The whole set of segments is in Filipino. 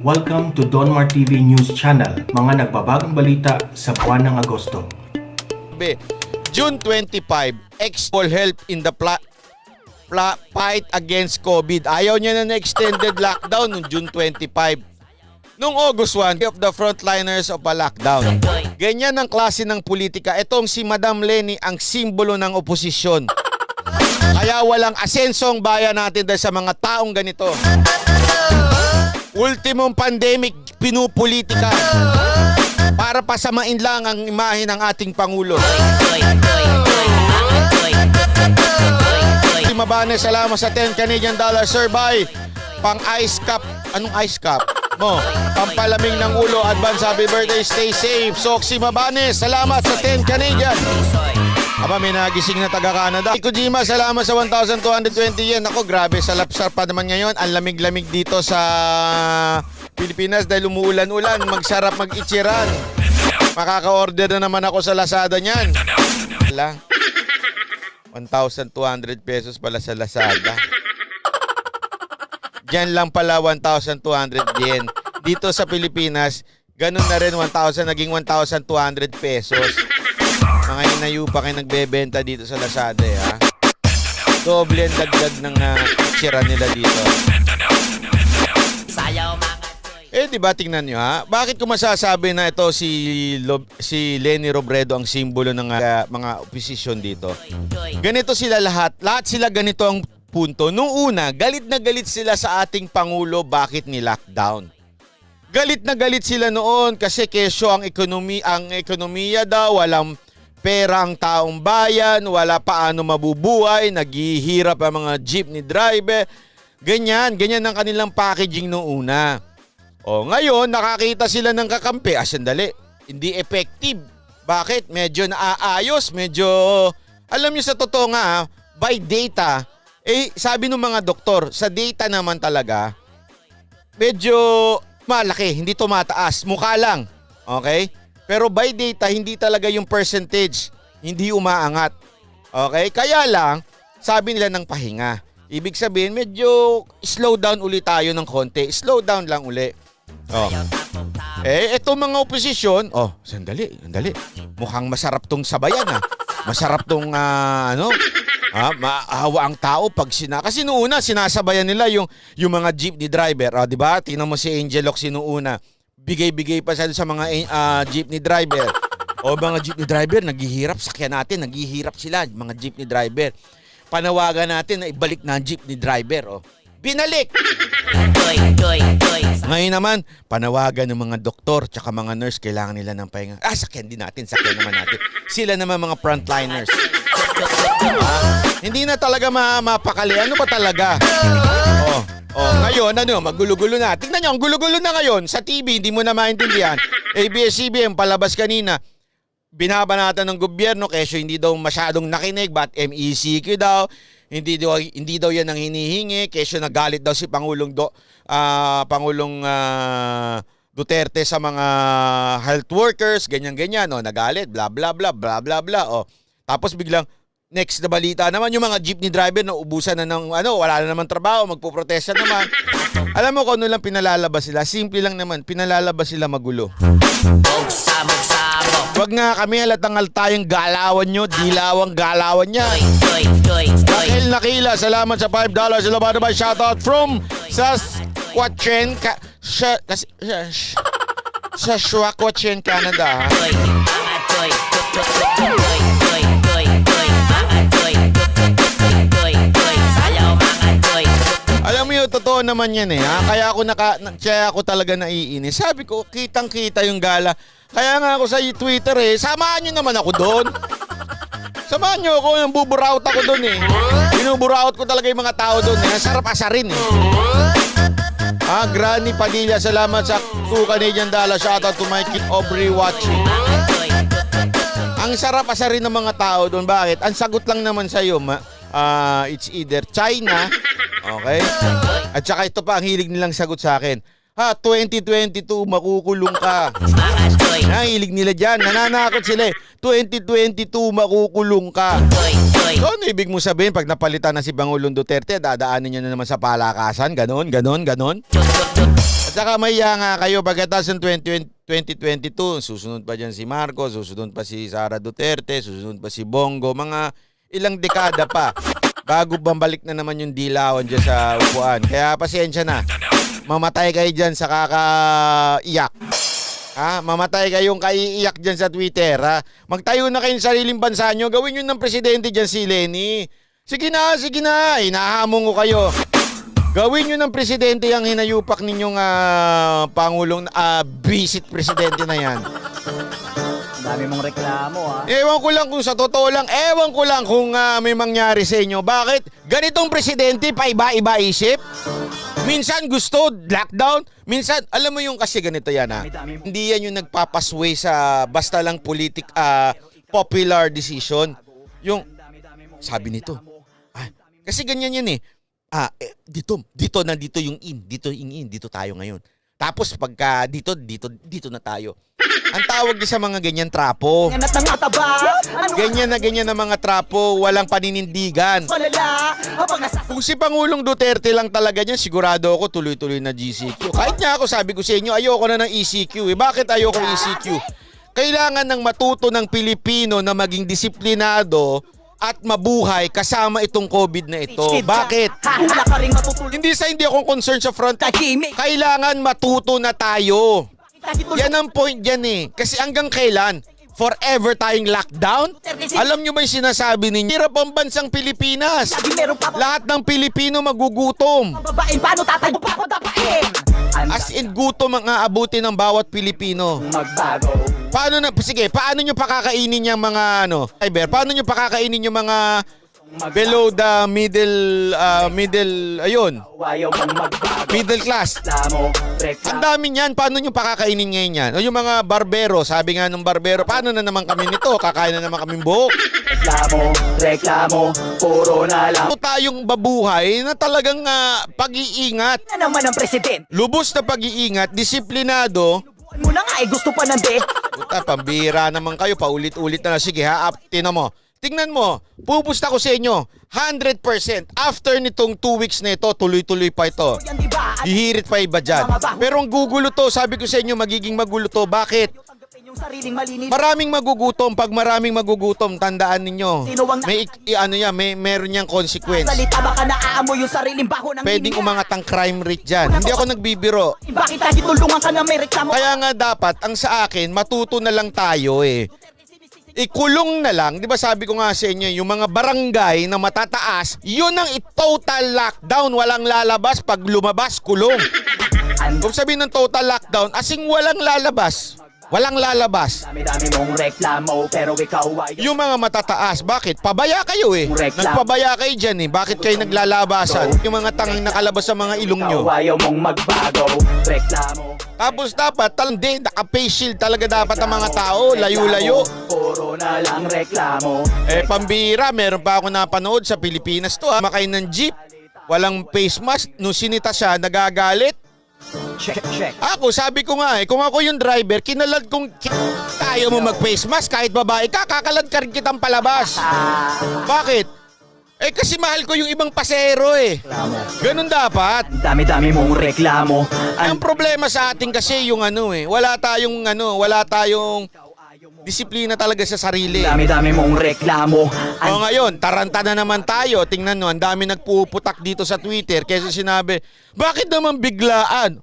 Welcome to Donmar TV News Channel, mga nagbabagong balita sa buwan ng Agosto. June 25, Expo help in the fight against COVID. Ayaw niya na extended lockdown noong June 25. Noong August 1, of the frontliners of a lockdown. Ganyan ang klase ng politika. Itong si Madam Leni ang simbolo ng oposisyon. Kaya walang asensong bayan natin dahil sa mga taong ganito. Ultimong pandemic, pinupolitika para pasamain lang ang imahe ng ating Pangulo. Mabane, salamat sa 10 Canadian dollar survey. Pang ice cup. Anong ice cup? Mo, pampalamig ng ulo. Advance happy birthday, stay safe. Soxy Mabane, salamat sa 10 Canadian. Aba, may nagising na taga-Canada. Kojima, salamat sa 1,220 yen. Ako, grabe, salapsar pa naman ngayon. Ang lamig-lamig dito sa Pilipinas dahil umuulan-ulan. Magsarap mag-ichiran. Makaka-order na naman ako sa Lazada niyan. Wala. 1,200 pesos pala sa Lazada. Diyan lang pala 1,200 yen. Dito sa Pilipinas, ganun na rin 1,000, naging 1,200 pesos. Mga inayupa kayo nagbebenta dito sa Lazada, ha? Doble ang dagdag ng tira nila dito. Diba, tingnan nyo, ha? Bakit ko masasabi na ito si Leni Robredo ang simbolo ng mga oposisyon dito? Ganito sila lahat. Lahat sila ganito ang punto. Noong una, galit na galit sila sa ating Pangulo bakit ni-lockdown. Galit na galit sila noon kasi kesyo ang ekonomiya daw, walang pera ang taong bayan, wala paano mabubuhay, naghihirap ang mga jeepney driver. Ganyan ang kanilang packaging noong una. O ngayon, nakakita sila ng kakampi. Sandali, hindi effective. Bakit? Medyo naaayos, medyo, alam niyo sa totoo nga, by data, sabi ng mga doktor, sa data naman talaga, medyo malaki, hindi tumataas, mukha lang. Okay? Pero by data, hindi talaga yung percentage, hindi umaangat. Okay? Kaya lang, sabi nila ng pahinga. Ibig sabihin, medyo slow down ulit tayo ng konti. Slow down lang uli. Oh. Itong mga oposisyon, sandali. Mukhang masarap tong sabayan, ha. Masarap tong maawa ang tao pag kasi noong una sinasabayan nila yung mga jeepney driver. Di ba? Tingnan mo si Angel Locsin noong una. Bigay-bigay pa sa mga jeepney driver. Mga jeepney driver, naghihirap. Sakyan natin, naghihirap sila, mga jeepney driver. Panawagan natin na ibalik na ang jeepney driver. Binalik! Ngayon naman, panawagan ng mga doktor tsaka mga nurse, kailangan nila ng pahinga. Sakyan din natin, sakyan naman natin. Sila naman mga frontliners. Hindi na talaga mapakali. Ano ba talaga? Ngayon, magulo-gulo na. Tingnan nyo, ang gulo-gulo na ngayon. Sa TV, hindi mo na maintindihan. ABS-CBN, palabas kanina. Binabanatan ng gobyerno kesyo hindi daw masyadong nakinig. But MECQ daw. Hindi daw yan ang hinihingi. Kesyo nagalit daw si Pangulong Duterte sa mga health workers. Ganyan-ganyan. Nagalit. Blah, blah, blah, blah, blah, blah. Tapos biglang, next na balita naman, yung mga jeepney driver na ubusan na ng wala na naman trabaho, magpuprotesta naman. Alam mo kung ano lang pinalalabas sila? Simple lang naman, pinalalabas sila magulo. Wag nga kami halatang tayong galawan nyo, dilawang galawan niya. Raquel Nakila, salamat sa $5. Shoutout from Saskatchewan, Saskatchewan, Canada. Alam mo yun, totoo naman yan Kaya ako talaga naiinis. Sabi ko, kitang-kita yung gala. Kaya nga ako sa Twitter samahan nyo naman ako doon. Samahan nyo ako, yung buburaut ako doon Binuburaut ko talaga yung mga tao doon Sarap asarin Granny Padilla, salamat sa 2 Canadian dollar. Shoutout to my kid Aubrey watching. Ang sarap asarin ng mga tao doon. Bakit? Ang sagot lang naman sa'yo, it's either China, okay? At saka ito pa, ang hilig nilang sagot sa akin. 2022, makukulong ka. Nahilig nila dyan. Nananakot sila eh. 2022, makukulong ka. So, ano ibig mo sabihin? Pag napalitan na si Pangulong Duterte, dadaanin niya na naman sa palakasan? Ganon? At saka maya nga kayo pagkatapos ng 2022, susunod pa dyan si Marcos, susunod pa si Sara Duterte, susunod pa si Bongo, mga ilang dekada pa bago bambalik na naman yung dilawan dyan sa upuan. Kaya pasensya na, mamatay kayo dyan sa kakaiyak. Mamatay kayong kaiiyak dyan sa Twitter. Magtayo na kayong sariling bansa nyo, gawin nyo ng presidente dyan si Lenny. Sige na, hinahamon ko kayo. Gawin nyo ng presidente yung hinayupak ninyong Pangulong, visit presidente na yan. Dami mong reklamo Ewan ko lang kung sa totoo lang, kung may mangyari sa inyo. Bakit? Ganitong presidente, paiba-iba isip? Minsan gusto, lockdown. Minsan, alam mo yung kasi ganito yan Hindi yan yung nagpapasway sa basta lang popular decision. Yung, sabi nito, kasi ganyan yan dito yung dito tayo ngayon. Tapos pagka dito na tayo. Ang tawag sa mga ganyan trapo. Ganyan na mga trapo, walang paninindigan. Kung si Pangulong Duterte lang talaga niyan, sigurado ako tuloy-tuloy na GCQ. Kahit nga ako sabi ko sa inyo, ayoko na ng ECQ. Bakit ayoko ng ECQ? Kailangan ng matuto ng Pilipino na maging disiplinado at mabuhay kasama itong COVID na ito. Bakit? Hindi ako concerned sa front. Kailangan matuto na tayo. Yan ang point dyan Kasi hanggang kailan? Forever tayong lockdown? Alam nyo ba yung sinasabi ninyo? Hirap ang bansang Pilipinas. Lahat ng Pilipino magugutom. As in gutom ang aabutin ng bawat Pilipino. Paano nyo pakakainin yung mga paano nyo pakakainin yung mga below the middle class? Ang dami niyan. Paano nyo pakakainin ngayon yan? O yung mga barbero, sabi nga ng barbero, paano na naman kami nito? Kakain na naman kami buhok. Reklamo, puro na lang. Ito tayong babuhay na talagang pag-iingat. Na naman ang presidente. Lubos na pag-iingat, disiplinado. Muna nga gusto pa nande. Puta, pambira naman kayo, paulit-ulit na lang. Sige tinan mo. Tingnan mo, pupusta ko sa inyo, 100%. After nitong 2 weeks na ito, tuloy-tuloy pa ito. Hihirit pa iba dyan. Pero ang gugulo to, sabi ko sa inyo, magiging magulo to. Bakit? Maraming magugutom. Pag maraming magugutom, tandaan ninyo, meron niyang consequence. Pwedeng umangat ang crime rate dyan. Hindi ako nagbibiro. Kaya nga dapat, ang sa akin, matuto na lang tayo ikulong na lang. Di ba sabi ko nga sa inyo, yung mga barangay na matataas, yun ang total lockdown. Walang lalabas. Pag lumabas, kulong. Kung sabihin ng total lockdown, asing walang lalabas. Walang lalabas. Dami mong reklamo, pero ikaw ay yung mga matataas, bakit? Pabaya kayo Nagpabaya kayo dyan Bakit kayo naglalabasan? Yung mga tangang nakalabas sa mga ilong nyo. Ayaw mong magbago, reklamo. Tapos dapat, naka-face shield talaga dapat ang mga tao. Layo-layo. Puro na lang reklamo. Pambira, meron pa ako napanood sa Pilipinas to Makay ng jeep. Walang face mask. Nung sinita siya, nagagalit. Check. Ako, sabi ko nga kung ako yung driver, kinalad kong tayo mo mag-face mask kahit babae ka, kakalad ka rin kitang palabas. Bakit? Kasi mahal ko yung ibang pasero Ganun dapat. Dami mong reklamo. Ang problema sa atin kasi yung wala tayong disiplina talaga sa sarili. Dami mong reklamo. O ngayon, taranta na naman tayo. Tingnan nyo, ang dami nagpuputak dito sa Twitter kasi sinabi, bakit naman biglaan?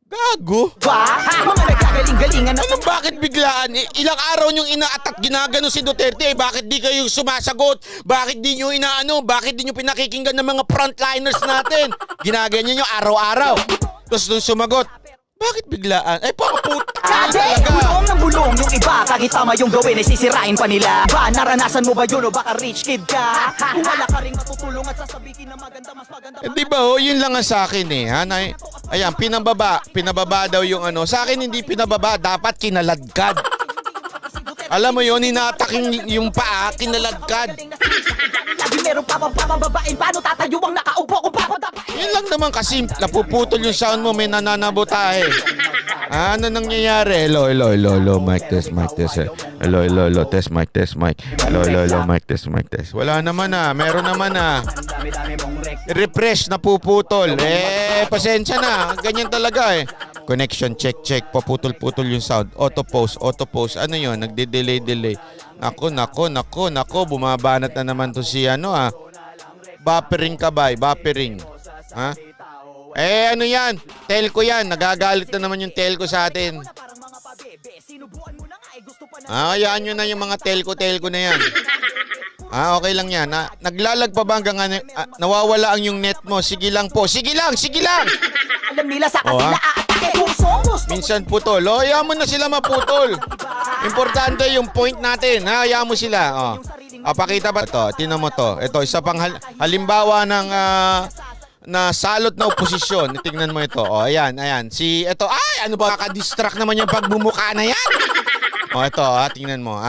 Gago. Mga nagkagaling-galingan na Bakit biglaan? Ilang araw nyong ina-attack, ginagano si Duterte. Bakit di kayo sumasagot? Bakit di nyo Bakit di nyo pinakikinggan ng mga frontliners natin? Ginaganyan nyo araw-araw. Tapos nung sumagot, bakit biglaan? Bulong ng bulong yung iba. Kahit tama yung gawin, sisirain pa nila. Naranasan mo ba yun o baka rich kid ka? Kung wala ka rin matutulong at sasabihin na maganda, mas maganda. Di ba yun lang ang sa akin Ayan, pinababa daw yung Sa akin hindi pinababa, dapat kinaladkad. Alam mo yun, inataking yung paa, kinaladkad. Lagi meron pa bababain. Paano tatayo ang nakaupo kung pa ako dapat? Yun lang naman kasi napuputol yung sound mo, may nananabotahe. Ano nangyayari? Hello, hello, hello, hello, mic test, mic test. Hello, hello, hello, test, mic test, mic. Hello, hello, hello, mic test, mic test. Wala naman meron naman refresh na puputol. Pasensya na. Ganyan talaga Connection check, check. Paputol-putol yung sound. Auto-pause, auto-pause. Ano yun? Nagde-delay, delay. Nako. Bumabanat na naman to si Buffering ka ba? Buffering. Ha? Ano yan? Telco yan. Nagagalit na naman yung telco sa atin. Hayaan nyo na yung mga telco na yan. Okay lang yan. Naglalag pa ba hanggang nawawala ang yung net mo? Sige lang po. Sige lang! Alam nila sa sila aatake kung somos. Minsan putol. Hayaan mo na sila maputol. Importante yung point natin. Hayaan mo sila. Pakita ba ito? Tingnan mo to. Ito, isa pang halimbawa ng na salot na oposisyon. Tingnan mo ito. Ayan. Ito, ano ba? Nakadistract naman yung pagbumuka na yan. Ito, tingnan mo.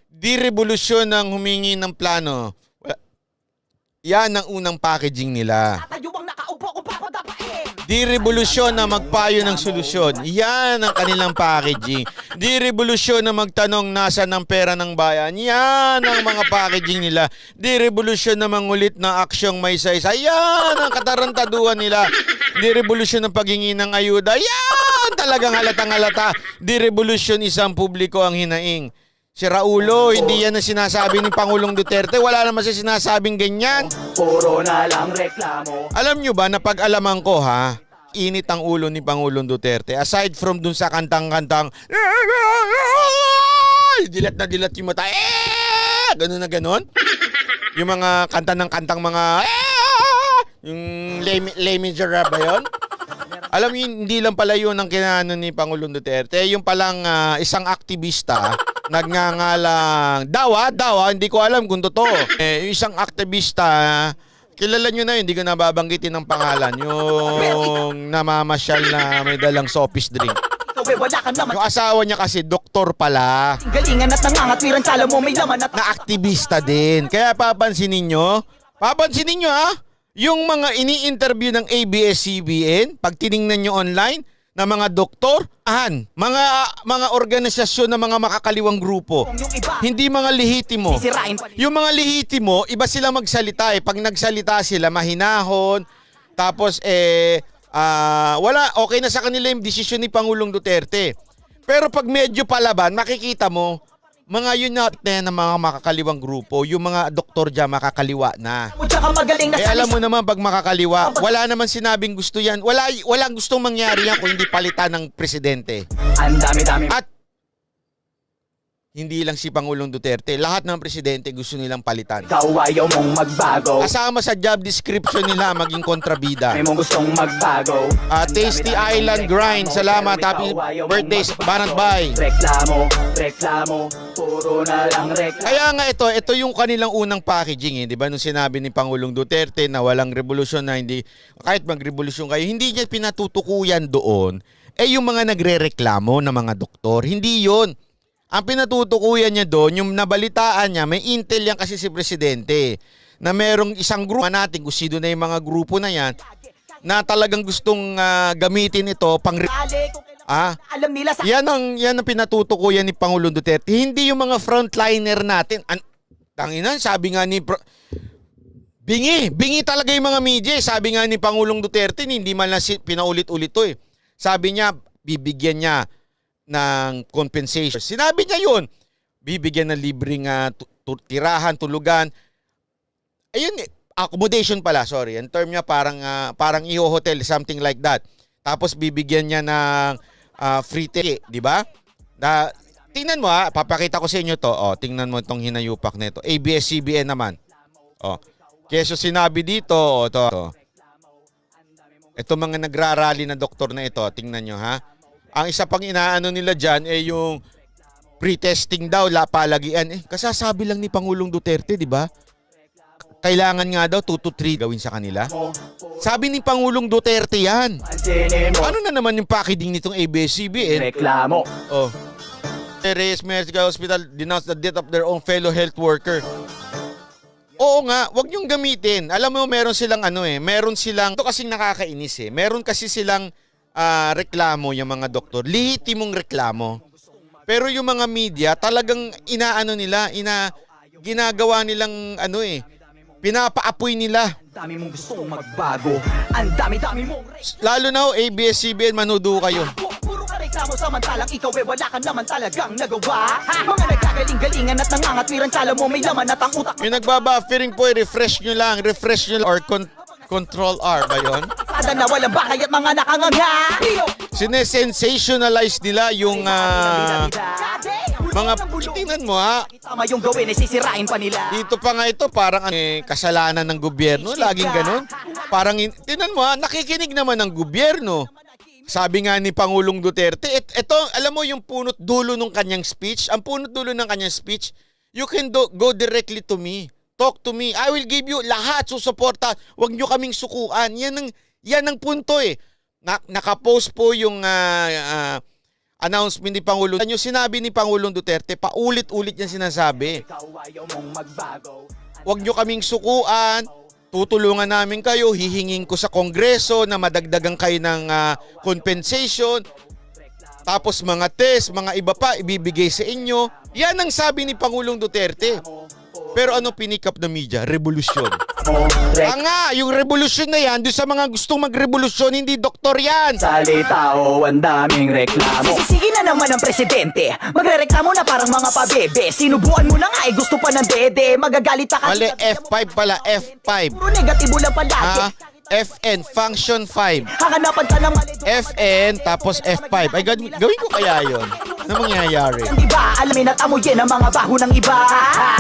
Di revolusyon ng humingi ng plano. Yan ang unang packaging nila. Tatayo ang nakaupo kung papadapain. Di revolusyon na magpayo ng solusyon. Yan ang kanilang packaging. Di revolusyon na magtanong nasa ng pera ng bayan. Yan ang mga packaging nila. Di revolusyon na mangulit na aksyong may saysa. Yan ang katarantaduhan nila. Di revolusyon ng paghingi ng ayuda. Yan talagang halatang-halata. Di revolusyon isang publiko ang hinaing. Si Raulo, hindi yan ang sinasabi ni Pangulong Duterte. Wala naman siya sinasabing ganyan. Puro na lang reklamo. Alam nyo ba, napag-alaman ko init ang ulo ni Pangulong Duterte. Aside from dun sa kantang-kantang, dilat na dilat yung mata, ganun na ganun. Yung mga kanta ng kantang mga, yung Les Miserables ba yun? Alam niyo, hindi lang pala yun ang kinano ni Pangulong Duterte. Yung palang isang aktivista, nagngangalang dawa, hindi ko alam kung totoo. Yung isang aktivista, kilala nyo na yun, hindi ko nababanggitin ng pangalan. Yung namamasyal na may dalang soft drink. Yung asawa niya kasi, doktor pala. Galingan at nangangatwiran, kala mo may laman at Na aktivista din. Kaya papansinin nyo yung mga ini-interview ng ABS-CBN, pag tiningnan nyo online, na mga doktor, mga organisasyon na mga makakaliwang grupo. Hindi mga lehitimo. Yung mga lehitimo, iba sila magsalita Pag nagsalita sila, mahinahon. Tapos okay na sa kanila yung desisyon ni Pangulong Duterte. Pero pag medyo palaban, makikita mo, mga yun natin ng mga makakaliwang grupo, yung mga doktor dyan makakaliwa na. Alam mo naman pag makakaliwa, wala naman sinabing gusto yan. Walang gustong mangyari yan kung hindi palitan ng presidente. At hindi lang si Pangulong Duterte, lahat ng presidente gusto nilang palitan. ikaw ayaw mong magbago. Kasama sa job description nila maging kontrabida. May mong gustong magbago. Tasty Island Grind, salamat. Happy birthday, Banat Bay. Reklamo, puro na lang reklamo. Kaya nga ito yung kanilang unang packaging di ba? Nung sinabi ni Pangulong Duterte na walang revolusyon, na hindi, kahit magrevolusyon kayo, hindi niya pinatutukuyan doon, yung mga nagrereklamo na mga doktor, hindi yon. Ang pinatutukuyan niya doon, yung nabalitaan niya, may intel yan kasi si Presidente, na merong isang grupo natin, kung sino na yung mga grupo na yan, na talagang gustong gamitin ito pang Alam nila sa yan ang pinatutukuyan ni Pangulong Duterte. Hindi yung mga frontliner natin. Tanginan, sabi nga ni Bingi talaga yung mga media. Sabi nga ni Pangulong Duterte, hindi man lang pinaulit-ulit to Sabi niya, bibigyan niya ng compensation. Sinabi niya yun. Bibigyan ng libreng tirahan, tulugan. Ayun, accommodation pala, sorry. Ang term niya parang iho-hotel, something like that. Tapos bibigyan niya ng free ticket, di ba? Tingnan mo papakita ko sa inyo to. Tingnan mo itong hinayupak nito. ABS-CBN naman. Keso sinabi dito, to. Ito mga nagrarally na doktor na ito, tingnan nyo Ang isa pang inaano nila dyan yung pre-testing daw, palagian. Kasasabi lang ni Pangulong Duterte, di ba? Kailangan nga daw 2 to 3 gawin sa kanila. Sabi ni Pangulong Duterte yan. Ano na naman yung packaging nitong ABS-CBN? reklamo. Reyes Medical Hospital denounced the death of their own fellow health worker. Oo nga, wag niyong gamitin. Alam mo, meron silang ito kasing nakakainis Meron kasi silang reklamo yung mga doktor. Lehitimong reklamo. Pero yung mga media, talagang ginagawa nilang pinapaapoy nila. Ang dami mong gustong magbago. Ang dami-dami mong Lalo na ABS-CBN, manood kayo. puro ka reklamo samantalang ikaw wala ka naman talagang nagawa. Mga nagkagaling-galingan at nangangatwiran kala mo may laman at ang utak Yung nagbabuffering po, refresh nyo lang or control R ba yun? Sada na walang bakay at mga nakanganga. Sinesensationalize nila yung mga tingnan mo Tama yung gawin, sisirain pa nila. dito pa nga ito parang kasalanan ng gobyerno, laging ganun. Parang tingnan mo nakikinig naman ng gobyerno. Sabi nga ni Pangulong Duterte, ito alam mo yung punot dulo ng kanyang speech, ang punot dulo ng kanyang speech, you can go directly to me. Talk to me. I will give you lahat susuporta. Huwag nyo kaming sukuan. Yan ang punto Nakapost po yung announcement ni Pangulo. Yung sinabi ni Pangulong Duterte, paulit-ulit niya sinasabi. Huwag nyo kaming sukuan. Tutulungan namin kayo. Hihingin ko sa Kongreso na madagdagan kayo ng compensation. Tapos mga test, mga iba pa, ibibigay sa inyo. Yan ang sabi ni Pangulong Duterte. Pero ano pinikap na media? Revolusyon. Yung revolusyon na yan, doon sa mga gustong magrevolusyon, hindi doktor yan. Salita o ang daming reklamo. Sisisigi na naman ang presidente. Magrereklamo na parang mga pabebe. Sinubuan mo na nga gusto pa ng dede. Magagalit pa Mali, kasi F5 pala, F5. puro negatibo lang palagi. FN, function 5. Hanganapan ka ng mali. FN, tapos F5. Ay, gawin ko kaya yon. Ano mangyayari? Di ba alamin at amuyin ang mga baho ng iba?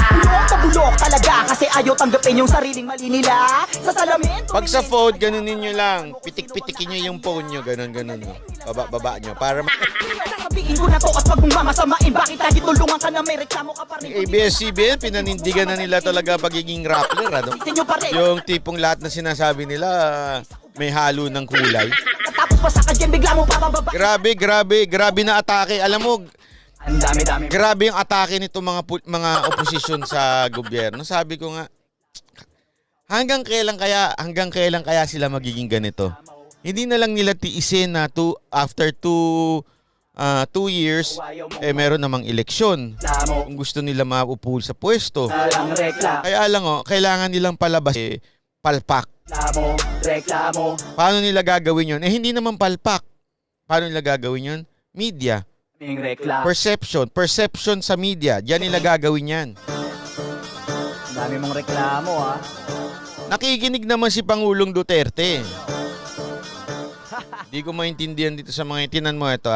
Bulok na bulok talaga kasi ayaw tanggapin yung sariling mali nila. Sa salamin Pag sa phone, ganunin nyo lang. Pitik-pitikin nyo yung phone nyo. Ganun. Baba nyo. Para sasabihin ko na to at wag mong mamasamain. Bakit kahit tulungan ka na may reklamo ka pa rin? ABS-CBN, pinanindigan na nila talaga pagiging rappler. Sinyo pa rin. Yung tipong lahat na sinasabi nila, may halo ng kulay. Tapos pa sa kadyan bigla mo papababa. Grabe na atake. Alam mo, Ang dami-dami. grabe yung atake nito mga oposisyon sa gobyerno. Sabi ko nga, hanggang kailan kaya sila magiging ganito? Hindi na lang nila tiisin na after 2 years meron namang eleksyon. Kung gusto nila maupo sa pwesto. Walang reklamo. Kaya lang kailangan nilang palabas palpak. Reklamo. Paano nila gagawin 'yon? Hindi naman palpak. Paano nila gagawin 'yon? Media. Reklamo. Perception sa media. Diyan nila gagawin 'yan. Ang dami mong reklamo Nakikinig naman si Pangulong Duterte. Hindi ko maintindihan dito sa mga itinan mo ito